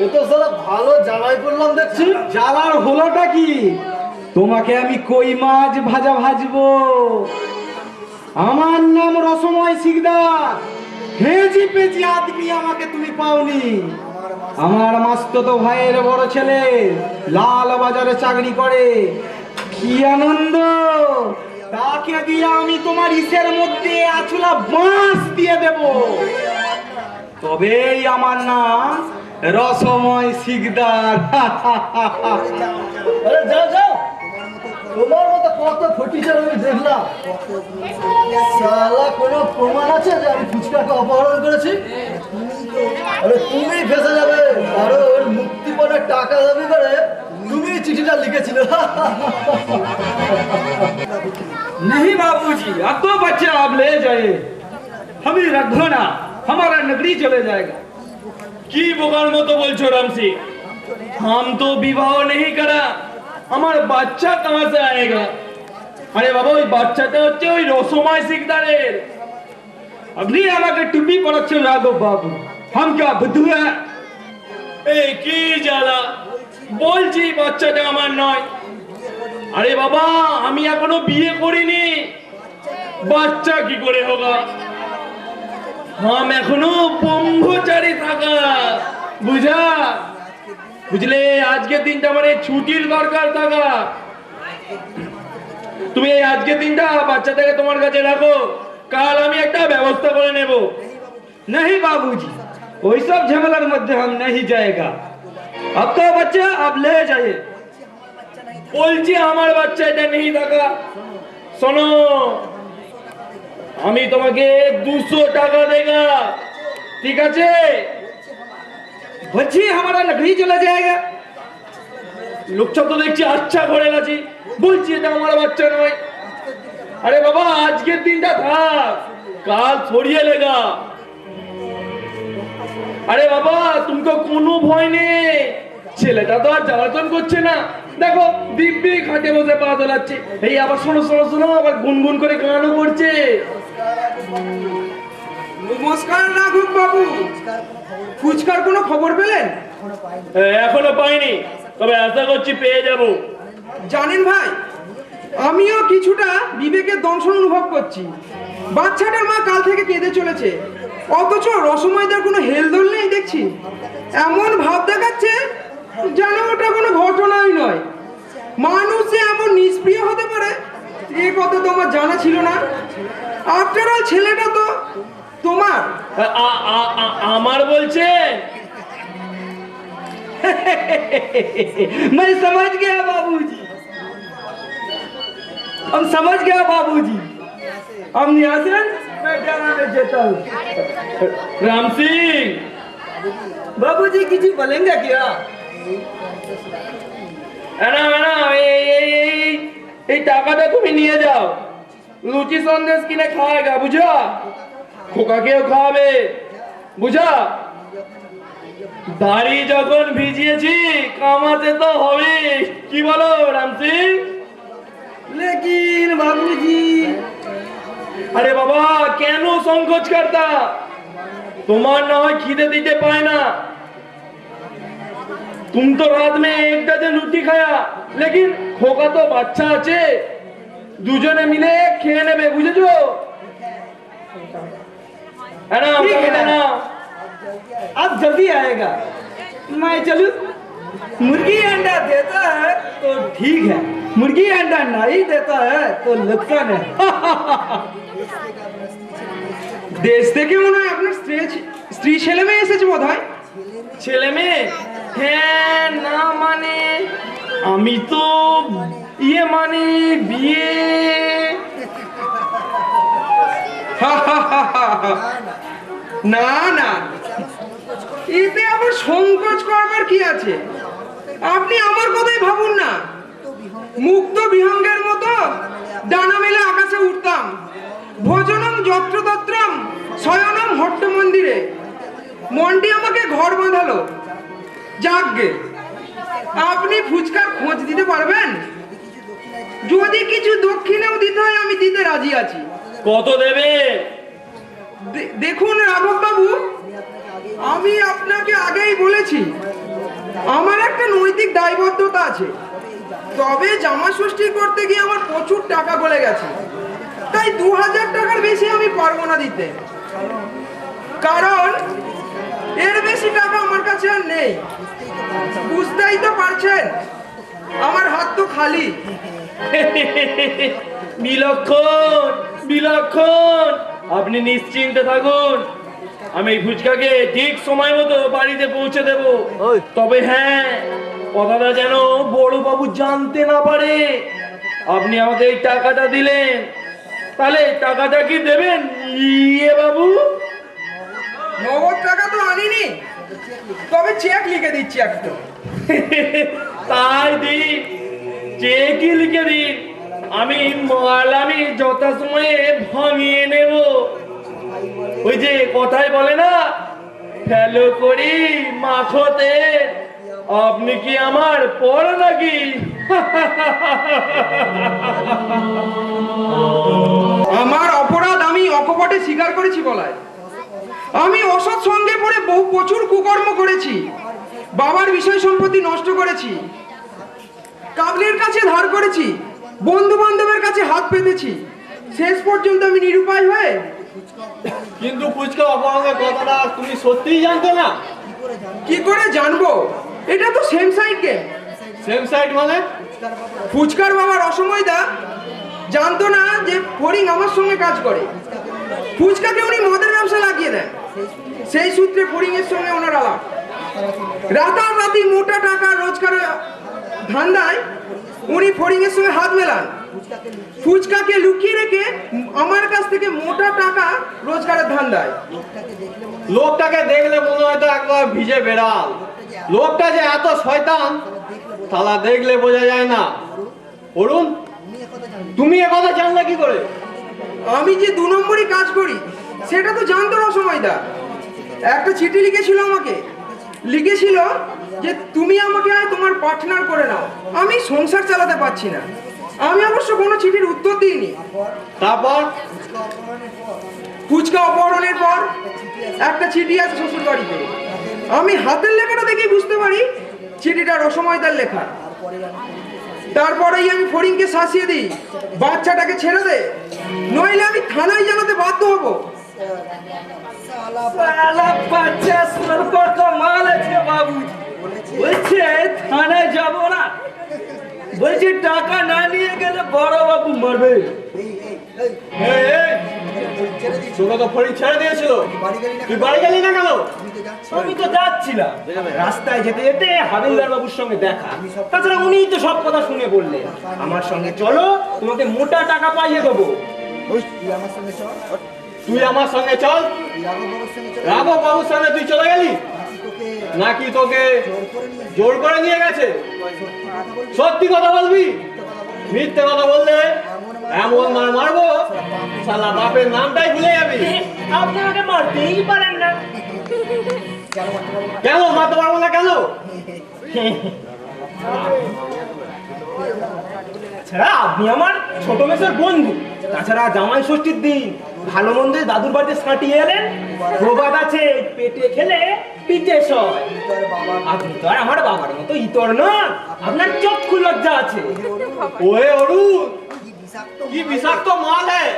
এ তো সালা ভালো জ্বালাই করলাম দেখছি। জ্বালার হলোটা কি? তোমাকে আমি কই মাছ ভাজা ভাজবো। আমার নাম রসময় শিকদার। হেজি পেজি আদমি আমাকে তুমি পাওনি। আমার মাস্তুতো ভাইয়ের বড় ছেলে লাল বাজারে চাকরি করে। কি আনন্দ! তাকে দিয়ে আমি তোমার ইসের মধ্যে আছুলা বাঁশ দিয়ে দেব, তবেই আমার নাম রসময় শিকদার। আরে যাও যাও, তোমার মতো কত ফটিচার আমি দেখলাম। সালা কোনো প্রমাণ আছে যে আমি ফুচকাকে অপহরণ করেছি? আরে তুমি ফেসে যাবে, কারণ মুক্তিপণের টাকা দাবি করে তুমি চিঠিটা লিখেছিলে। नहीं बाबूजी, अब तो बच्चा आप ले जाए, हम ही रख दो ना, हमारा नगरी चले जाएगा। কি বোকার মতো বলছো রামসি? हम तो विवाह नहीं करा, আমার বাচ্চা कहां से आएगा? আরে বাবা, ওই বাচ্চাটা হচ্ছে ওই রসময় শিকদারের। अगली আমাকে টুপি পরাচ্ছেন রাঘব বাবু, हम क्या बुद्धू है? এই কি জ্বালা! বলছি বাচ্চাটা আমার নয়। আরে বাবা, আমি এখনো বিয়ে করিনি, বাচ্চা কি করে হোগা? हम এখনো ব্রহ্মচারী থাকা। বুঝা বুঝলে আজকের দিনটা মানে ছুটির দরকার থাকা। তুমি এই আজকের দিনটা বাচ্চাটাকে তোমার কাছে রাখো, কাল আমি একটা ব্যবস্থা করে নেব। नहीं बाबूजी, वही सब झमेलार मध्य हम नहीं जाएगा। आपका बच्चा आप ले जाइए। বলছি আমার বাচ্চা এটা নেই থাকা। শোনো, আমি তোমাকে 200 টাকা দেগা, ঠিক আছে? बच्ची हमारा लकड़ी चला जाएगा। লোকটা তো দেখছি আচ্ছা করে গেছি, বলছি এটা আমার বাচ্চা নয়। আরে বাবা, আজকের দিনটা থাক, কাল ছড়িয়ে লেগা। আরে বাবা, তুমি তো কোনো ভয় নেই, ছেলেটা তো আর জ্বালাতন করছে না। দেখো দিব্যি খাটে বসে পা দোলাচ্ছে। এই আবার শোনো শোনো শোনো, আবার গুনগুন করে গানও করছে। নমস্কার রাঘব বাবু, ফুচকার কোনো খবর পেলেন? এখনো পাইনি, তবে আশা করছি পেয়ে যাব। জানেন ভাই, আমিও কিছুটা বিবেকের দংশন অনুভব করছি। বাচ্চাটার মা কাল থেকে কেঁদে চলেছে, অথচ রসময়দার কোনো হেলদোল নেই দেখছি। এমন ভাব দেখাচ্ছে যেন ওটা কোনো ঘটনাই নয়। মানুষ যে এমন নিষ্প্রিয় হতে পারে এ কথা তো আমার জানা ছিল না। আফটার অল ছেলেটা তো তোমার। আমার বলছে? मैं समझ गया बाबूजी, हम समझ गया बाबूजी। हम यहाँ से मैं जाना में जाता हूँ। রাম সিং, बाबूजी किसी बोलेंगे क्या? না না, এই টাকাটা তুমি নিয়ে যাও, লুচি সন্দেশ কিনে খাওয়াগা, বুঝা? খোকাকেও খাওয়াবে, বুঝা? দাড়ি যখন ভিজিয়েছি কামাতে তো হবে, কি বলো রাম সিং? लेकिन बाबूजी, আরে বাবা, কেন সংকোচ করতা? তোমার না হয় খিদে দিতে পায় না, तुम तो रात में 1 डजन रोटी खाया, लेकिन खोका तो বাচ্চা আছে, দুজনে মিলে খেয়ে নেবে, বুঝেছো? ठीक है। না अब जल्दी आएगा, मैं चलूं? मुर्गी अंडा देता है तो ठीक है, मुर्गी अंडा नहीं देता है तो नुकसान है। দেশ থেকে মনে হয় আপনার স্ত্রী ছেলে মেয়ে এসেছে বোধ হয়। ছেলে মেয়ে? হ্যাঁ, না মানে আমি তো ইয়ে মানে বিয়ে। না না, এতে আবার সংকোচ করবার কি আছে? আপনি আমার কথাই ভাবুন না। মুক্ত বিহঙ্গের মতো ডানা মেলে আকাশে উঠতাম, ভোজনম যত্রতত্রম শয়নম হট্ট মন্দিরে। মনটি আমাকে ঘর বাঁধালো। যাকগে, আপনি ফুচকার খোঁজ দিতে পারবেন? যদি কিছু দক্ষিণেও দিতে হয় আমি দিতে রাজি আছি। কত দেবে? দেখুন রাঘব বাবু, আমি আপনাকে আগেই বলেছি আমার একটা নৈতিক দায়বদ্ধতা আছে। তবে জামা ষষ্ঠী করতে গিয়ে আমার প্রচুর টাকা গলে গেছে, তাই 2000 টাকার বেশি আমি পারবো না দিতে। কারণ এর বেশি টাকা আমার কাছে আর নেই। বুঝতেই তো পারছেন, আমার হাত তো খালি। বিলক্ষণ বিলক্ষণ, আপনি নিশ্চিন্তে থাকুন, আমি এই ফুচকাকে ঠিক সময় মতো বাড়িতে পৌঁছে দেব। তবে হ্যাঁ, কথাটা যেন বড় বাবু জানতে না পারে আপনি আমাকে এই টাকাটা দিলেন। তাহলে টাকাটা কি দেবেন ইয়ে বাবু? নগদ টাকা তো আনিনি, তবে চেক লিখে দিচ্ছি একটা। তাই দিন, চেকই লিখে দিন, আমি মাল আমি যথাসময়ে ভাঙিয়ে নেব। ওই যে কথাই বলে না, ফেলো করি মাখতে, আপনি কি আমার পর নাকি? আমার অপরাধ আমি অকপটে স্বীকার করেছি বলায়। আমি অসৎ সঙ্গে পড়ে প্রচুর কুকর্ম করেছি, বাবার বিষয় সম্পত্তি নষ্ট করেছি, কাবলির কাছে ধার করেছি, বন্ধু বান্ধবের কাছে হাত পেতেছি, শেষ পর্যন্ত আমি নিরুপায় হয়ে। কিন্তু ফুচকা অপহরণের কথাটা তুমি সত্যিই জানতে না? কি করে জানবো? এটা তো same side game. Same side মানে? ফুচকার বাবার অসময়দা জানতো না যে ফড়িং আমার সঙ্গে কাজ করে। ফুচকাকে উনি মদের ব্যবসা লাগিয়ে দেন, সেই সূত্রে ফড়িং এর সঙ্গে ওনার আলাপ। রাতারাতি মোটা টাকা রোজগারের ধান্দায় উনি ফড়িং এর সঙ্গে হাত মেলান। ফুচকাকে লুকিয়ে রেখে আমার কাছ থেকে মোটা টাকা রোজগারের ধান্দায়। লোকটাকে দেখলে মনে হয় তো একবার ভিজে বেড়াল। লোকটা যে এত শয়তান তালা দেখলে বোঝা যায় না। অরুণ, তুমি এ কথা জানলে কি করে? আমি যে 2 নম্বরই কাজ করি সেটা তো জানতো না সময়দা। একটা চিঠি লিখেছিল আমাকে, লিখেছিল যে তুমি আমাকে তোমার পার্টনার করে নাও, আমি সংসার চালাতে পারছি না। আমি অবশ্য কোনো চিঠির উত্তর দিইনি। তারপর ফুচকা অপহরণের পর একটা চিঠি আছে শ্বশুর বাড়িতে। আমি হাতের লেখাটা দেখেই বুঝতে পারি চিঠিটা রসময়দার লেখা। তারপরেই আমি ফড়িংকে শাসিয়ে দিই, বাচ্চাটাকে ছেড়ে দে, নইলে আমি থানায় জানাতে বাধ্য হব। শালা বাচ্চা সোনার পর কমাল আছে বাবুজি। বলছে থানায় যাব না, বলছে টাকা না নিয়ে গেলে বড় বাবু মারবে। তোকে তো ফড়িং ছেড়ে দিয়েছিল, তুই বাড়ি গেলি না কেন? আমি তো যাচ্ছিলাম, রাস্তায় যেতে যেতে হাবিলদার বাবুর সঙ্গে দেখা। তাছাড়া উনিই তো সব কথা শুনে বললেন আমার সঙ্গে চলো, তোমাকে মোটা টাকা পাইয়ে দেবো। তুই আমার সঙ্গে চল। রাঘব বাবুর সঙ্গে তুই চলে গেলি নাকি তোকে জোর করে নিয়ে গেছে? সত্যি কথা বলবি, মিথ্যে কথা বললে এমন মার মারবো শালা বাপের নামটাই ভুলে যাবি। আপনি আমাকে মারতেই পারেন না। কেন মারতে পারবো না কেন? তাছাড়া আপনি আমার ছোট মেসের বন্ধু। তাছাড়া জামাই ষষ্ঠীর দিন ভালো মন্দ দাদুর বাড়িতে সাঁটিয়ে এলেন। প্রবাদ আছে, পেটে খেলে পিঠে সয়। আপনি তো আর আমার বাবার মতো ইতর নন, আপনার চক্ষু লজ্জা আছে। ওহে অরুণ, কি বিষাক্ত মাল হ্যাঁ?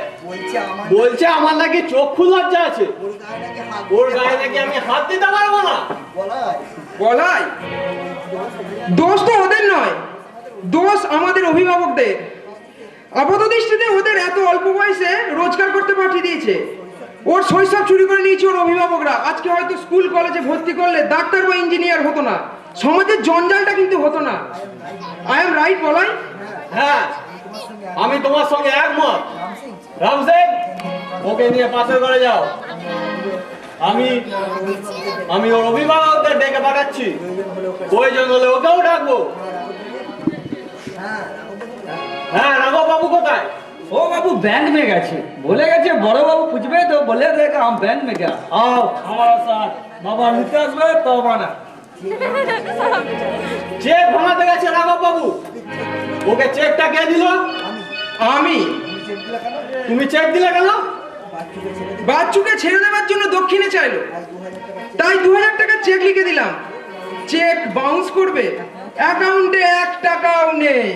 বলছে আমার নাকি চক্ষু লজ্জা আছে, ওর গায়ে নাকি আমি হাত দিতে পারবো না। বলাই দোষ তো ওদের নয়, দোষ আমাদের অভিভাবকদের। আপাত দৃষ্টিতে ওদের এত অল্প বয়সে রোজগার করতে পাঠিয়ে দিয়েছে। ওর শৈশব চুরি করে নিয়েছে ওর অভিভাবকরা। আজকে হয়তো স্কুল কলেজে ভর্তি করলে ডাক্তার বা ইঞ্জিনিয়ার হতো না, সমাজের জঞ্জালটা কিন্তু হতো না। আই এম রাইট বলাই? হ্যাঁ, আমি তোমার সঙ্গে একমত। রামসেন, ওকে নিয়ে পাশের ঘরে যাও। আমি ওর অভিভাবকদের ডেকে পাঠাচ্ছি, প্রয়োজন হলে ওকেও ডাকবো। হ্যাঁ, রাঘব বাবু কোথায়? ও বাবু बैंक में গেছে, বলে গেছে বড় বাবু पूछবে তো বলে देगा हम बैंक में गया। आओ हमारा साथ, बाबा নিতে আসবে তো বানা। চেক ভাঙাতে গেছে রাঘব বাবু, ওকে চেকটা কে দিল? আমি। তুমি চেক দিলে কেন? বাচ্চুকে ছেড়ে দেওয়ার জন্য দক্ষিণে চাইলো, তাই 2000 টাকা চেক লিখে দিলাম। চেক বাউন্স করবে, অ্যাকাউন্টে 1 টাকাও নেই।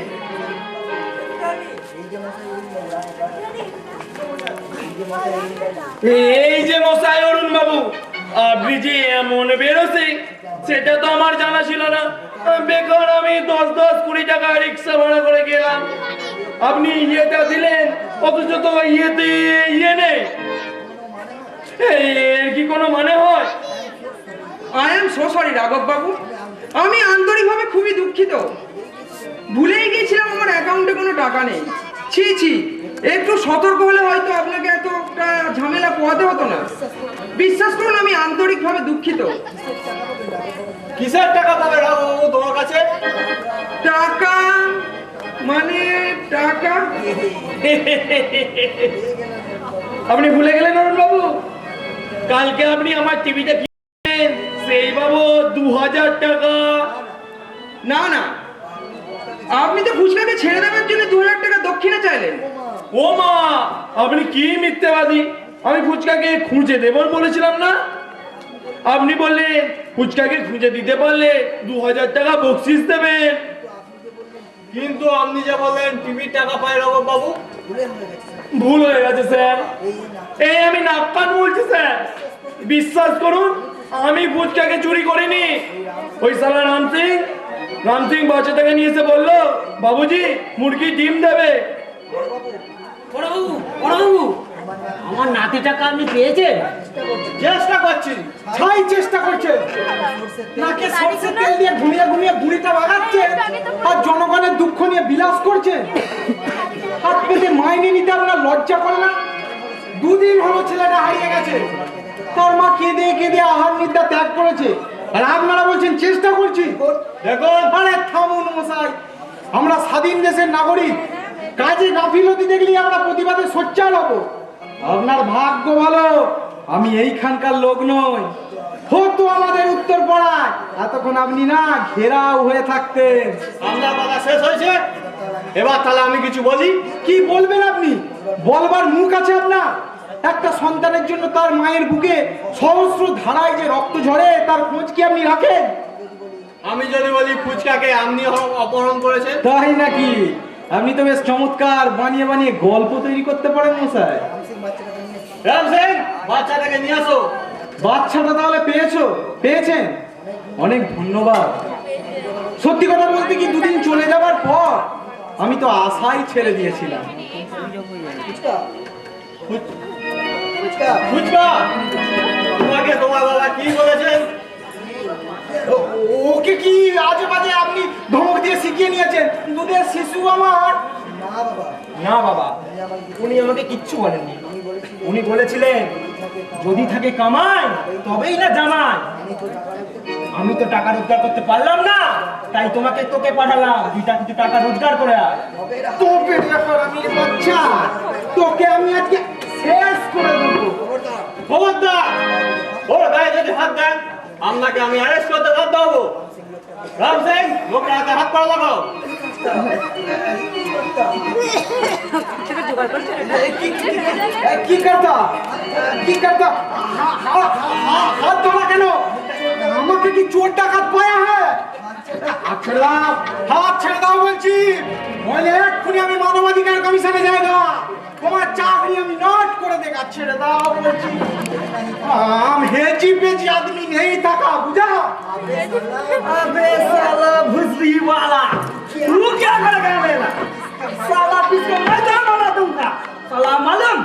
এই যে মশাই অরুণ বাবু, আপনি যে এমন বেরোছে সেটা তো আমার জানা ছিল না। বেকার আমি 10-20 টাকা রিক্সা ভাড়া করে গেলাম, আপনি ইয়েটা দিলেন, অথচ তো ইয়েতে ইয়ে নেই। এর কি কোনো মানে হয়? আই এম সো সরি রাঘব বাবু, আমি আন্তরিকভাবে খুবই দুঃখিত। ভুলেই গিয়েছিলাম আমার অ্যাকাউন্টে কোনো টাকা নেই। ছি ছি, একটু সতর্ক হলে হয়তো আপনাকে এতটা ঝামেলা পোহাতে হতো না। বিশ্বাস করুন, আমি আন্তরিকভাবে দুঃখিত। কিসের টাকা পাবে রাঘব বাবু তোমার কাছে? টাকা মানে টাকা? আপনি ভুলে গেলেন অরুণ বাবু, কালকে আপনি আমার টিভিটা কিনেন, সেই বাবু 2000 টাকা। না না, আপনি তো ফুচকাকে ছেড়ে দেওয়ার জন্য 2000 টাকা দক্ষিণে চাইলেন। ও মা, আপনি কি মিথ্যেবাদী! আমি ফুচকাকে খুঁজে দেবো বলেছিলাম না? আপনি বললেন ফুচকাকে খুঁজে দিতে পারলে 2000 টাকা বকশিস দেবেন, কিন্তু আপনি যে বললেন টিভির টাকা পায় রাঘব বাবু, ভুল হয়ে গেছে স্যার। এই আমি নাপ্পান বলছি স্যার, বিশ্বাস করুন আমি ফুচকাকে চুরি করিনি। ওই সালা রাম সিং বাচ্চাটাকে নিয়ে এসে বললো, বাবুজি মুরগি ডিম দেবে। বড়বাবু, আমার নাতিটাকে আপনি পেয়েছেন? চেষ্টা করছি, ছাই চেষ্টা করছে, নাকে সরষের তেল দিয়ে ঘুমিয়ে ঘুমিয়ে বুড়িটা বাগাচ্ছে আর জনগণের দুঃখ নিয়ে বিলাস করছে। হাত পেতে মাইনে নিতে আপনার লজ্জা করে না? দুদিন হলো ছেলেটা হারিয়ে গেছে, তার মা কেঁদে কেঁদে আহার নিদ্রা ত্যাগ করেছে, আর আপনারা বলছেন চেষ্টা করছি। দেখুন, আরে থামুন মশাই, আমরা স্বাধীন দেশের নাগরিক, কাজে গাফিলতি দেখলি আমরা প্রতিবাদে সোচ্চার হব। আপনার ভাগ্য ভালো আমি এইখানকার লোক নই, হতো আমাদের উত্তর পাড়ায়, এতক্ষণ আপনি না ঘেরাও হয়ে থাকতেন। আপনার কথা শেষ হয়েছে, এবার তাহলে আমি কিছু বলি। কি বলবেন আপনি? বলবার মুখ আছে আপনার? একটা সন্তানের জন্য তার মায়ের বুকে সহস্র ধারায় যে রক্ত ঝরে, তার খোঁজ কি আপনি রাখেন? আমি যদি বলি ফুচকাকে আপনি অপহরণ করেছেন, তাই নাকি? আপনি তো বেশ চমৎকার বানিয়ে বানিয়ে গল্প তৈরি করতে পারেন মশাই। রাম সিং বাচ্চাটাকে নিয়ে আসো। বাচ্চাটা তাহলে পেয়েছেন? অনেক ধন্যবাদ। সত্যি কথা বলতে কি, দুদিন চলে যাবার পর আমি তো আশাই ছেড়ে দিয়েছিলাম। ফুচকা তোমাকে তোমার বাবা কি বলেছেন? ওকে কি আজে বাজে আপনি ধমক দিয়ে শিখিয়ে নিয়েছেন? দুধের শিশু আমার। না বাবা, উনি আমাকে কিচ্ছু বলেননি। উনি বলেছিলেন যদি থাকে কামাই তবেই না জামাই। আমি তো টাকা রোজগার করতে পারলাম না, তাই তোকে পাঠালাম, কিছু টাকা রোজগার করে আয়। তোকে আমি বাচ্চা, তোকে আমি আজকে শেষ করে দেবো। খবরদার, ওর গায়ে যদি হাত দেন আপনাকে আমি অ্যারেস্ট করতে বাধ্য হবো। রাম সিং, লোকের হাতে হাত পা লাগাও। কি করতা হাত ধরা কেন? আমাকে কি চোর ডাকাত পায়া হ্যাঁ? হাত ছেড়ে দাও বলছি, নইলে এক্ষুনি আমি মানবাধিকার কমিশনে যাইগা, তোমার চাকরি আমি নট করে দেগা। ছেড়ে দাও বলছি। हम हेची पेची आदमी नहीं था बुझा? अबे साला भुसरी वाला, तू क्या करेगा मेरा? साला किसको मैं जाना दूंगा? साला मालूम,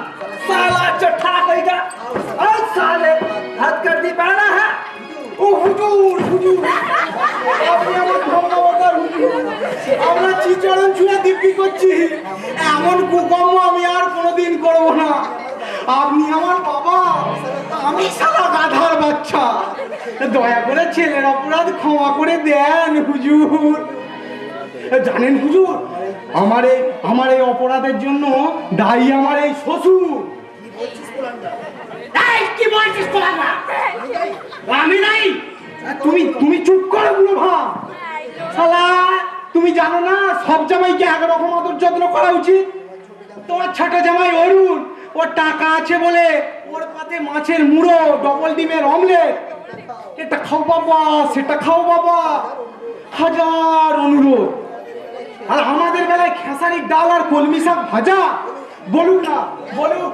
साला चट्टा कहेगा। और साले हाथ कर दी पहना है। ओ हुजूर আপনি আমার ধন্যবাদ হুজুর, আমরা চিচড়ন ছুঁয়ে দিব্যি করছি, এমন কুকর্ম আমি আর কোনোদিন করব না। আপনি আমার বাবা, আমি সালা গাধার বাচ্চা, দয়া করে ছেলের অপরাধ ক্ষমা করে দেন হুজুর। জানেন হুজুর, আমার এই অপরাধের জন্য দায়ী আমার এই শ্বশুর। কি বলছিস তোরা? আমি নাই। তুমি চুপ করে বুড়ো ভাব। শালা তুমি জানো না সব জামাইকে একরকম আদর যত্ন করা উচিত? তোমার ছোট জামাই অরুণ, ওর টাকা আছে বলে ওর পাতে মাছের মুড়ো, ডবল ডিমের অমলেট, এটা খাও বাবা, সেটা খাও বাবা, হাজার অনুরোধ। আর আমাদের বেলায় খেসারির ডাল আর কলমি শাক ভাজা। বলুক না, বলুক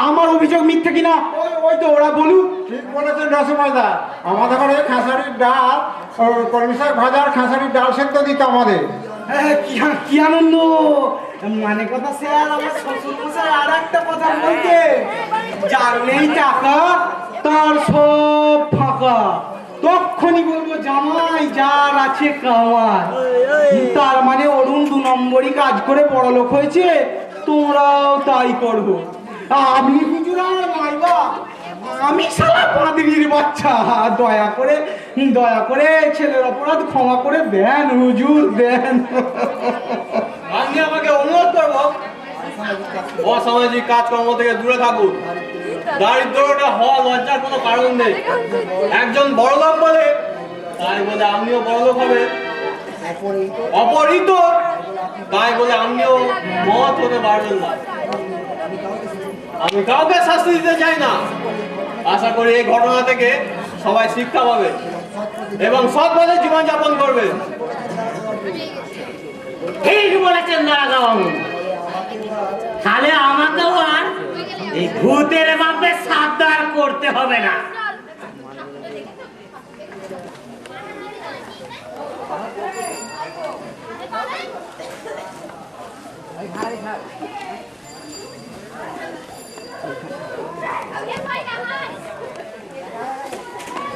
আমার অভিযোগ মিথ্যে কিনা, ওই তো ওরা বলুক। ঠিক বলেছেন রসমাইদা, আমাদের ঘরে খেসারির ডাল, কলমি শাক ভাজা আর খেসারির ডাল সেদ্ধ দিত আমাদের। কি আনন্দ! মানে কথা স্যার, আমার শ্বশুর মশাই আর একটা কথা বলতে, যার নেই টাকা তার সব ফাঁকা। তখনই বলবো জামাই যার আছে কামাই। তার মানে অরুণ 2 নম্বরই কাজ করে বড় লোক হয়েছে, তোমরাও তাই করবো। আপনি হুজুর আমার মাইবা, আমি শালা পাদ্রীর বাচ্চা। দয়া করে ছেলের অপরাধ ক্ষমা করে দেন হুজুর, দেন। আমি আমাকে অনুরোধ করবো, অসামাজিক কাজকর্ম থেকে দূরে থাকুন। দারিদ্রটা হওয়া লজ্জার কোনো কারণ নেই। একজন বড়লোক বলে তাই বলে আপনিও বড়লোক হবে, অপহৃত তাই বলে আপনিও মহৎ হতে পারবেন না। আমি কাউকে শাস্তি দিতে চাই না। আশা করি এই ঘটনা থেকে সবাই শিক্ষা পাবে এবং সৎভাবে জীবনযাপন করবে। ঠিক বলেছেন দাদাবাবু, তাহলে আমাকেও আর এই ভূতের বাপে সাবধান করতে হবে না। Hãy subscribe cho kênh Ghiền Mì Gõ để không bỏ lỡ